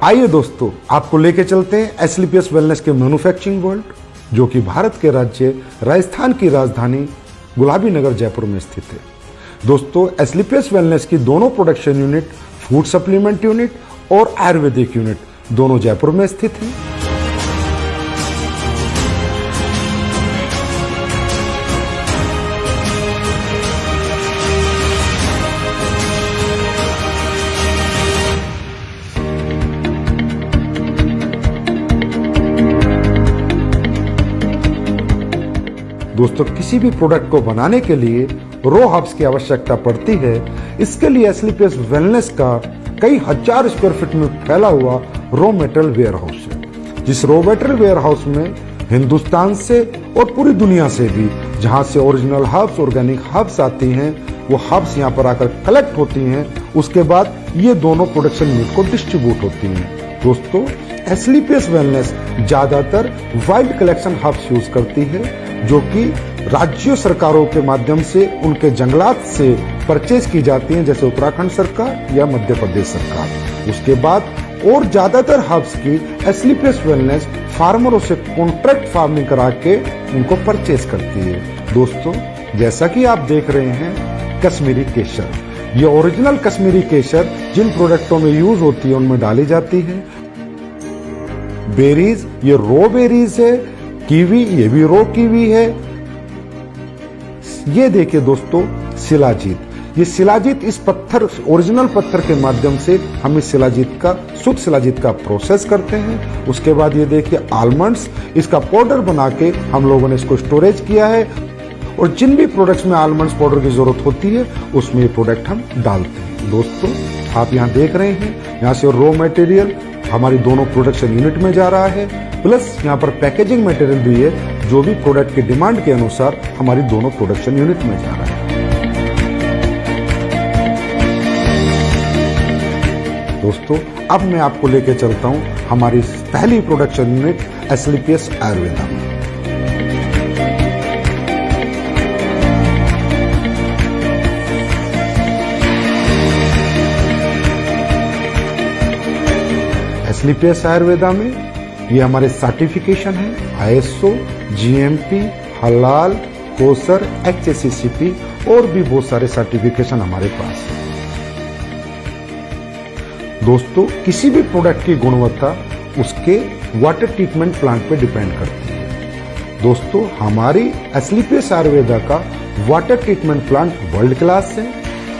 आइए दोस्तों, आपको लेके चलते हैं एसलीपीएस वेलनेस के मैन्युफैक्चरिंग वर्ल्ड, जो कि भारत के राज्य राजस्थान की राजधानी गुलाबी नगर जयपुर में स्थित है। दोस्तों, एसलीपीएस वेलनेस की दोनों production unit, food supplement unit और आयुर्वेदिक यूनिट दोनों जयपुर में स्थित हैं। दोस्तों, किसी भी प्रोडक्ट को बनाने के लिए रो हब्स की आवश्यकता पड़ती है। इसके लिए एसलीपीएस वेलनेस का कई हजार स्क्वायर फीट में फैला हुआ रॉ मटेरियल वेयर हाउस है। जिस रॉ मटेरियल वेयर हाउस में हिंदुस्तान से और पूरी दुनिया से भी जहां से ओरिजिनल हर्ब्स, ऑर्गेनिक हर्ब्स आती हैं, वो हर्ब्स यहाँ पर आकर कलेक्ट होती हैं। उसके बाद ये दोनों प्रोडक्शन यूनिट को डिस्ट्रीब्यूट होती हैं। दोस्तों, एसलीपीएस वेलनेस ज्यादातर वाइल्ड कलेक्शन हर्ब्स यूज करती है, जो कि राज्य सरकारों के माध्यम से उनके जंगलात से परचेज की जाती हैं, जैसे उत्तराखंड सरकार या मध्य प्रदेश सरकार। उसके बाद और ज्यादातर हर्ब्स की एसलीपीएस वेलनेस फार्मरों से कॉन्ट्रैक्ट फार्मिंग करा के उनको परचेज करती है। दोस्तों, जैसा कि आप देख रहे हैं, कश्मीरी केसर, ये ओरिजिनल कश्मीरी केसर जिन प्रोडक्टों में यूज होती है उनमें डाली जाती है। बेरीज, ये रो बेरीज है। कीवी, ये भी रो कीवी है। ये देखिए दोस्तों, शिलाजीत, ये शिलाजीत इस पत्थर, ओरिजिनल पत्थर के माध्यम से हम इस शिलाजीत का, शुद्ध शिलाजीत का प्रोसेस करते हैं। उसके बाद ये देखिए आलमंड्स, इसका पाउडर बना के हम लोगों ने इसको स्टोरेज किया है। और जिन भी प्रोडक्ट्स में आलमंड्स पाउडर की जरूरत होती है उसमें ये प्रोडक्ट हम डालते हैं। दोस्तों, आप यहाँ देख रहे हैं, यहाँ से रॉ मटेरियल हमारी दोनों प्रोडक्शन यूनिट में जा रहा है, प्लस यहाँ पर पैकेजिंग मटेरियल भी है, जो भी प्रोडक्ट की डिमांड के अनुसार हमारी दोनों प्रोडक्शन यूनिट में जा रहा है। दोस्तों, अब मैं आपको लेके चलता हूं हमारी पहली प्रोडक्शन यूनिट एसलीपीएस आयुर्वेदा में। एसलीपीएस आयुर्वेदा में ये हमारे सर्टिफिकेशन है, आईएसओ, जीएमपी, हलाल, कोसर, एचएससीसीपी और भी बहुत सारे सर्टिफिकेशन हमारे पास है। दोस्तों, किसी भी प्रोडक्ट की गुणवत्ता उसके वाटर ट्रीटमेंट प्लांट पे डिपेंड करती है। दोस्तों, हमारी एसलीपीएस आयुर्वेदा का water treatment plant world class है।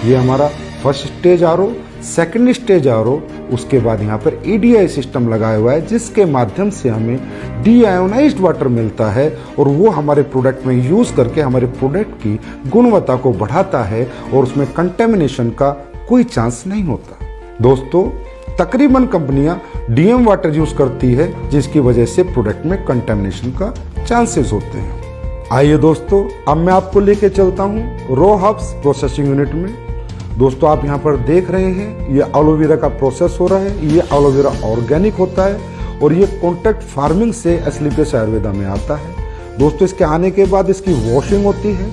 ये हमारा first stage RO, second stage RO, उसके बाद यहाँ पर ईडीआई सिस्टम लगाया हुआ है, जिसके माध्यम से हमें डीआयोनाइज्ड वाटर मिलता है और वो हमारे प्रोडक्ट में यूज करके हमारे प्रोडक्ट की गुणवत्ता को बढ़ाता है और उसमें कंटेमिनेशन का कोई चांस नहीं होता। दोस्तों, तकरीबन कंपनियां डीएम वाटर यूज करती है, जिसकी वजह से प्रोडक्ट में कंटेमिनेशन का चांसेस होते हैं। आइए दोस्तों, अब मैं आपको लेके चलता हूँ रॉ हर्ब्स प्रोसेसिंग यूनिट में। दोस्तों, आप यहाँ पर देख रहे हैं, ये एलोवेरा का प्रोसेस हो रहा है। ये एलोवेरा ऑर्गेनिक होता है और ये कॉन्ट्रैक्ट फार्मिंग से एसलीपीएस आयुर्वेदा में आता है। दोस्तों, इसके आने के बाद इसकी वॉशिंग होती है,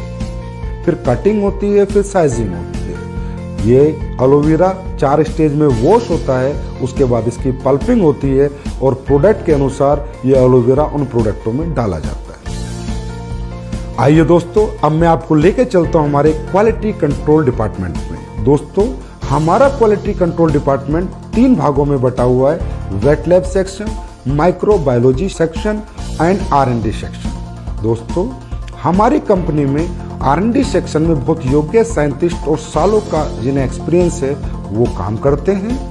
फिर कटिंग होती है, फिर साइजिंग होती है। ये एलोवेरा 4 स्टेज में वॉश होता है, उसके बाद इसकी पल्पिंग होती है और प्रोडक्ट के अनुसार ये एलोवेरा उन प्रोडक्टों में डाला जाता है। आइए दोस्तों, अब मैं आपको लेके चलता हूं हमारे क्वालिटी कंट्रोल डिपार्टमेंट में। दोस्तों, हमारा क्वालिटी कंट्रोल डिपार्टमेंट 3 भागों में बटा हुआ है, wet lab section, microbiology section and आर&डी सेक्शन। दोस्तों, हमारी कंपनी में आर&डी सेक्शन में बहुत योग्य साइंटिस्ट और सालों का जिन्हें एक्सपीरियंस है वो काम करते हैं।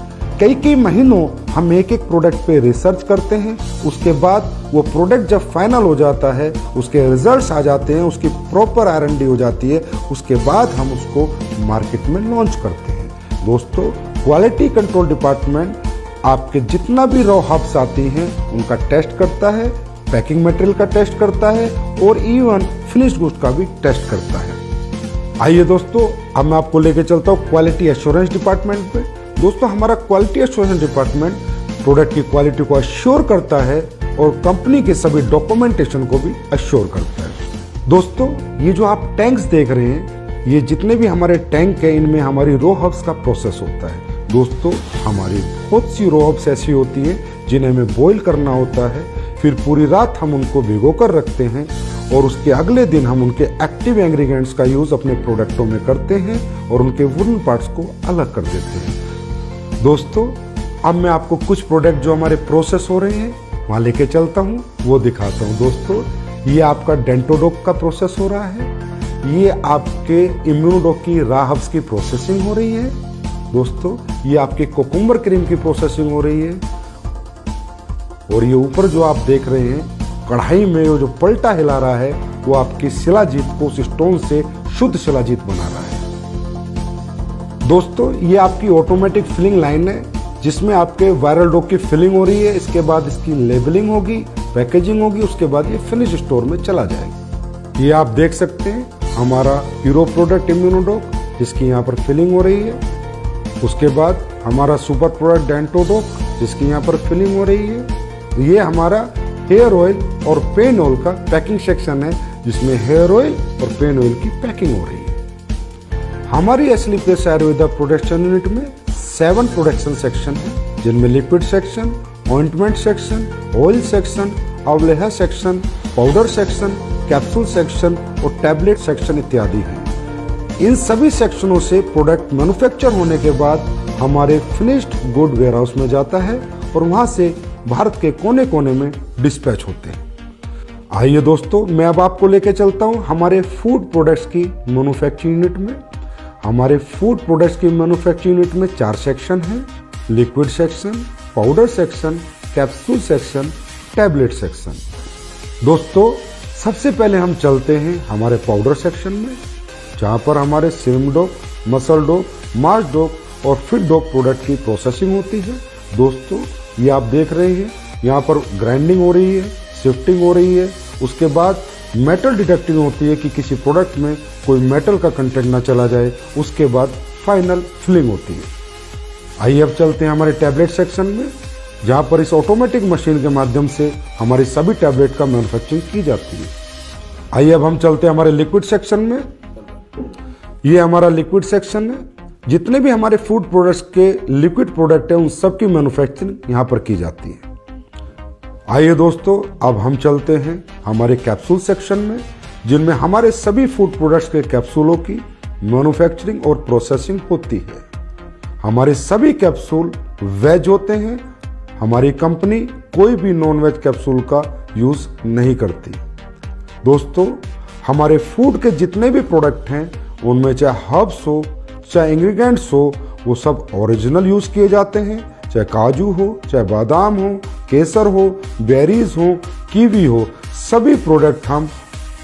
कई महीनों हम एक प्रोडक्ट पे रिसर्च करते हैं। उसके बाद वो प्रोडक्ट जब फाइनल हो जाता है, उसके रिजल्ट्स आ जाते हैं, उसकी प्रॉपर आर&डी हो जाती है, उसके बाद हम उसको मार्केट में लॉन्च करते हैं। दोस्तों, क्वालिटी कंट्रोल डिपार्टमेंट आपके जितना भी रॉ हर्ब्स आती हैं उनका टेस्ट करता है, पैकिंग मटेरियल का टेस्ट करता है और इवन फिनिश्ड गुड्स का भी टेस्ट करता है। आइए दोस्तों, अब मैं आपको लेके चलता हूँ क्वालिटी एश्योरेंस डिपार्टमेंट पे। दोस्तों, हमारा क्वालिटी एश्योरेंस डिपार्टमेंट प्रोडक्ट की क्वालिटी को अश्योर करता है और कंपनी के सभी डॉक्यूमेंटेशन को भी अश्योर करता है। दोस्तों, ये जो आप टैंक्स देख रहे हैं, ये जितने भी हमारे टैंक है, इनमें हमारी रॉ हर्ब्स का प्रोसेस होता है। दोस्तों हमारी बहुत सी रॉ हर्ब्स ऐसी होती हैं जिन्हें हमें बॉईल करना होता है, फिर पूरी रात हम उनको भिगो कर रखते हैं और उसके अगले दिन हम उनके एक्टिव इंग्रेडिएंट्स का यूज अपने प्रोडक्टों में करते हैं और उनके वुडन पार्ट्स को अलग कर देते हैं। दोस्तों अब मैं आपको कुछ प्रोडक्ट जो हमारे प्रोसेस हो रहे हैं वहां लेके चलता हूँ, वो दिखाता हूँ। दोस्तों ये आपका डेंटोडोक का प्रोसेस हो रहा है, ये आपके इम्यूनोडोक की रॉ हर्ब्स की प्रोसेसिंग हो रही है। दोस्तों ये आपके कोकुम्बर क्रीम की प्रोसेसिंग हो रही है और ये ऊपर जो आप देख रहे हैं कढ़ाई में वो जो पलटा हिला रहा है वो आपकी शिलाजीत को उस स्टोन से शुद्ध शिलाजीत बना रहा है। दोस्तों ये आपकी ऑटोमेटिक फिलिंग लाइन है जिसमें आपके वायरल डोक की फिलिंग हो रही है, इसके बाद इसकी लेबलिंग होगी, पैकेजिंग होगी, उसके बाद ये फिनिश स्टोर में चला जाएगा। ये आप देख सकते हैं हमारा हीरो प्रोडक्ट इम्यूनोडोक जिसकी यहाँ पर फिलिंग हो रही है, उसके बाद हमारा सुपर प्रोडक्ट डेंटोडोक जिसकी यहाँ पर फिलिंग हो रही है। ये हमारा हेयर ऑयल और पेन ऑयल का पैकिंग सेक्शन है जिसमें हेयर ऑयल और पेन ऑयल की पैकिंग हो रही है। हमारी एस्लीपियस आयुर्वेदा प्रोडक्शन यूनिट में 7 प्रोडक्शन सेक्शन है जिनमें liquid section, ointment section, oil section, अवलेहा section, powder section, capsule section और टैबलेट सेक्शन इत्यादि हैं। इन सभी सेक्शनों से प्रोडक्ट मैन्युफैक्चर होने के बाद हमारे फिनिश्ड गुड वेयरहाउस में जाता है और वहां से भारत के कोने कोने में डिस्पैच होते हैं। आइए दोस्तों मैं अब आपको लेके चलता हूं हमारे फूड प्रोडक्ट्स की मैन्युफैक्चरिंग यूनिट में। हमारे फूड प्रोडक्ट्स की मैन्युफैक्चरिंग यूनिट में 4 सेक्शन हैं, liquid section, powder section, capsule section, tablet section. दोस्तों सबसे पहले हम चलते हैं हमारे पाउडर सेक्शन में जहां पर हमारे सिम डोक, मसल डोक, मार्च डोक और फिट डोक प्रोडक्ट की प्रोसेसिंग होती है। दोस्तों ये आप देख रहे हैं यहाँ पर ग्राइंडिंग हो रही है, शिफ्टिंग हो रही है, उसके बाद मेटल डिटेक्टिंग होती है कि किसी प्रोडक्ट में कोई मेटल का कंटेंट ना चला जाए, उसके बाद फाइनल फिलिंग होती है। आइए अब चलते हैं हमारे टैबलेट सेक्शन में जहां पर इस ऑटोमेटिक मशीन के माध्यम से हमारी सभी टैबलेट का मैन्युफैक्चरिंग की जाती है। आइए अब हम चलते हैं हमारे लिक्विड सेक्शन में। ये हमारा लिक्विड सेक्शन है, जितने भी हमारे फूड प्रोडक्ट्स के लिक्विड प्रोडक्ट है उन सब की मैन्युफैक्चरिंग यहाँ पर की जाती है। आइए दोस्तों अब हम चलते हैं हमारे कैप्सूल सेक्शन में जिनमें हमारे सभी फूड प्रोडक्ट्स के कैप्सूलों की मैन्युफैक्चरिंग और प्रोसेसिंग होती है। हमारे सभी कैप्सूल वेज होते हैं, हमारी कंपनी कोई भी नॉन वेज कैप्सूल का यूज नहीं करती। दोस्तों हमारे फूड के जितने भी प्रोडक्ट हैं उनमें चाहे हर्ब्स हो चाहे इंग्रेडिएंट्स हो वो सब ओरिजिनल यूज किए जाते हैं, चाहे काजू हो, चाहे बादाम हो, केसर हो, बेरीज हो, कीवी हो, सभी प्रोडक्ट हम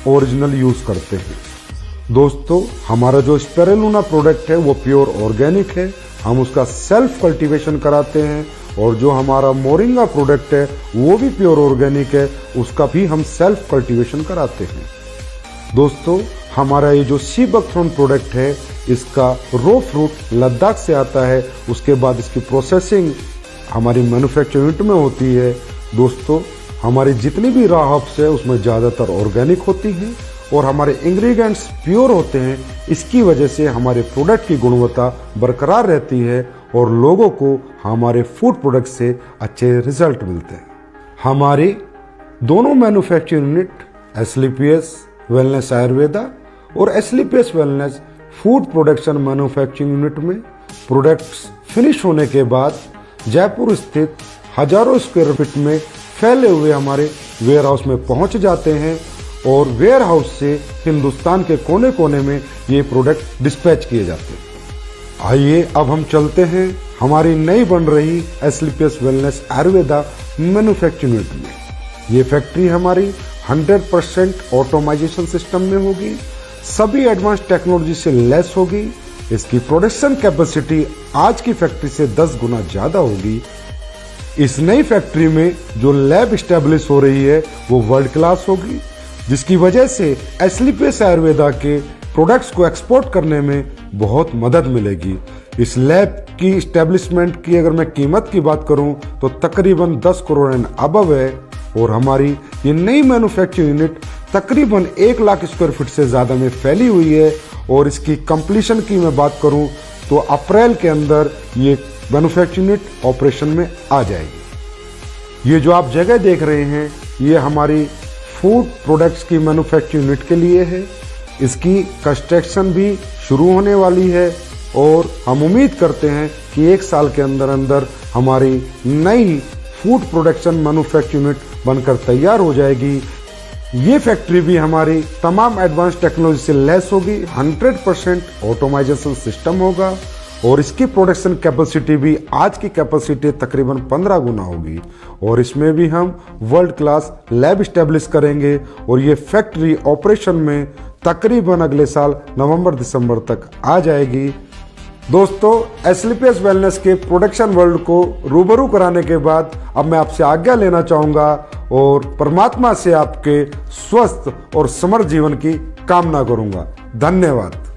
ओरिजिनल यूज करते हैं। दोस्तों हमारा जो स्पिरुलिना प्रोडक्ट है वो प्योर ऑर्गेनिक है, हम उसका सेल्फ कल्टीवेशन कराते हैं और जो हमारा मोरिंगा प्रोडक्ट है वो भी प्योर ऑर्गेनिक है, उसका भी हम सेल्फ कल्टीवेशन कराते हैं। दोस्तों हमारा ये जो सी बकथ्रोन प्रोडक्ट है इसका रो फ्रूट लद्दाख से आता है, उसके बाद इसकी प्रोसेसिंग हमारी मैन्युफैक्चरिंग यूनिट में होती है। दोस्तों हमारी जितनी भी रॉ हर्ब्स है उसमें ज़्यादातर ऑर्गेनिक होती हैं और हमारे इंग्रेडिएंट्स प्योर होते हैं, इसकी वजह से हमारे प्रोडक्ट की गुणवत्ता बरकरार रहती है और लोगों को हमारे फूड प्रोडक्ट से अच्छे रिजल्ट मिलते हैं। हमारी दोनों manufacturing unit Asclepius wellness Ayurveda और Asclepius wellness food production manufacturing unit में प्रोडक्ट्स फिनिश होने के बाद जयपुर स्थित हजारों स्क्वायर फीट में फैले हुए हमारे वेयर हाउस में पहुंच जाते हैं और वेयर हाउस से हिंदुस्तान के कोने कोने में ये प्रोडक्ट डिस्पैच किए जाते हैं। आइए अब हम चलते हैं हमारी नई बन रही एस्लीपियस वेलनेस आयुर्वेदा मैन्युफैक्चरिंग यूनिट में। ये फैक्ट्री हमारी 100% ऑटोमाइजेशन सिस्टम में होगी, सभी एडवांस टेक्नोलॉजी से लेस होगी। इसकी प्रोडक्शन कैपेसिटी आज की फैक्ट्री से 10 गुना ज्यादा होगी। इस नई फैक्ट्री में जो लैब स्टैब्लिश हो रही है वो वर्ल्ड क्लास होगी, जिसकी वजह से एस्लीपियस आयुर्वेदा के प्रोडक्ट्स को एक्सपोर्ट करने में बहुत मदद मिलेगी। इस लैब की स्टैब्लिशमेंट की अगर मैं कीमत की बात करूं तो तकरीबन 10 करोड़ एंड अबव है और हमारी ये नई मैन्युफैक्चरिंग यूनिट तकरीबन 1 लाख स्क्वायर फीट से ज़्यादा में फैली हुई है और इसकी कंप्लीशन की मैं बात करूं तो अप्रैल के अंदर ये मैन्युफैक्चरिंग यूनिट ऑपरेशन में आ जाएगी। ये जो आप जगह देख रहे हैं ये हमारी फूड प्रोडक्ट्स की मैन्युफैक्चरिंग यूनिट के लिए है। इसकी कंस्ट्रक्शन भी शुरू होने वाली है और हम उम्मीद करते हैं कि 1 साल के अंदर अंदर हमारी नई फूड प्रोडक्शन मैन्युफैक्चरिंग यूनिट बनकर तैयार हो जाएगी। ये फैक्ट्री भी हमारी तमाम एडवांस टेक्नोलॉजी से लैस होगी, 100% ऑटोमाइजेशन सिस्टम होगा और इसकी प्रोडक्शन कैपेसिटी भी आज की कैपेसिटी तकरीबन 15 गुना होगी और इसमें भी हम वर्ल्ड क्लास लैब स्टैब्लिश करेंगे और ये फैक्ट्री ऑपरेशन में तकरीबन अगले साल नवंबर-दिसंबर तक आ जाएगी। दोस्तों, एस्क्लेपियस वेलनेस के प्रोडक्शन वर्ल्ड को रूबरू कराने के बाद अब मैं आपसे आज्ञा लेना चाहूंगा और परमात्मा से आपके स्वस्थ और समृद्ध जीवन की कामना करूंगा। धन्यवाद।